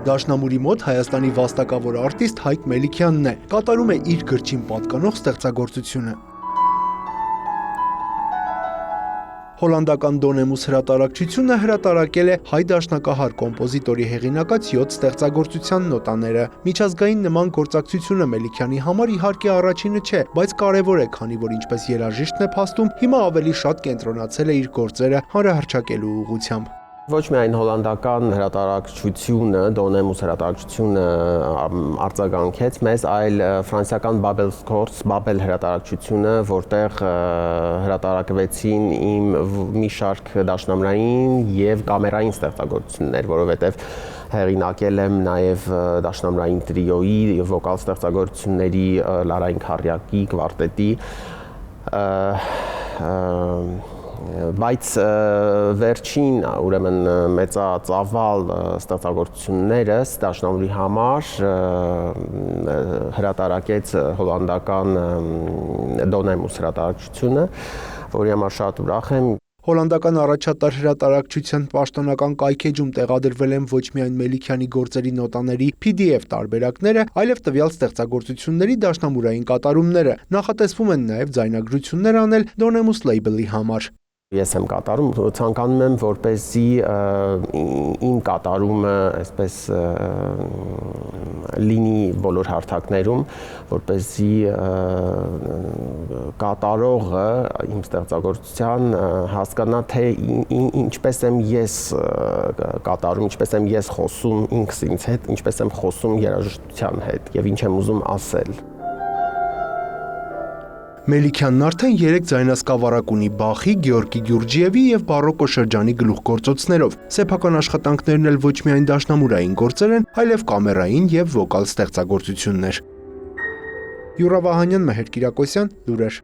Դաշնամուրի մոտ Հայաստանի վաստակավոր արտիստ Հայկ Մելիքյանն է, կատարում է իր գրչին պատկանող ստեղծագործությունը։ Հոլանդական Դոնեմուս հրատարակչությունը հրատարակել է հայ դաշնակահար կոմպոզիտորի հեղինակած 7 ստեղծագործության նոտաները։ Միջազգային նման գործակցությունը Մելիքյանի համար իհարկե առաջինը չէ, բայց կարևոր է, քանի որ ինչպես երաժիշտն է փաստում, հիմա ավելի շատ կենտրոնացել է իր գործերը հանրահռչակելու ուղղությամբ։ Ոչ միայն հոլանդական հրատարակչությունը, Դոնեմուս հրատարակչությունը արձագանքեց մեզ, այլ ֆրանսիական Babel հրատարակչությունը, որտեղ հրատարակվեցին իմ մի շարք դաշնամուրային եւ կամերային ստեղծագործություններ, որովհետեւ հեղինակել եմ նաեւ դաշնամուրային տրիոյի եւ վոկալ ստեղծագործությունների Լարային Քարյակի կվարտետի բայց վերջին ուրեմն մեծածավալ ստեղծագործություններս դաշնամուրի համար հրատարակեց հոլանդական Դոնեմուս հրատարակչությունը, որի համար շատ ուրախ եմ։ Հոլանդական առաջատար հրատարակչության պաշտոնական կայքեջում տեղադրվել են ոչ միայն Մելիքյանի գործերի նոտաների PDF տարբերակները, այլև տվյալ ստեղծագործությունների դաշնամուրային կատարումները։ Նախատեսվում են նաև ձայնագրություններ անել Դոնեմուս լեյբլի համար։ Ես եմ կատարում, ցանկանում եմ, որպեսզի իմ կատարումը այսպես լինի բոլոր հարթակներում, որպեսզի կատարողը իմ ստեղծագործության հասկանա, թե ինչպես եմ ես կատարում, ինչպես եմ ես խոսում ինքս ինձ հետ, ինչպես եմ խոսում երաժշտության հետ եւ ինչ եմ ուզում ասել։ Մելիքյանն արդեն 3 ձայնասկավառակ ունի Բախի, Գեորգի Գյուրջիևի եւ բարոկո շրջանի գլուխգործոցներով։ Սեփական աշխատանքներն էլ ոչ միայն դաշնամուրային գործեր են, այլև կամերային եւ վոկալ ստեղծագործություններ։ Յուրա Վահանյան, Մհեր Կիրակոսյան, լուրեր։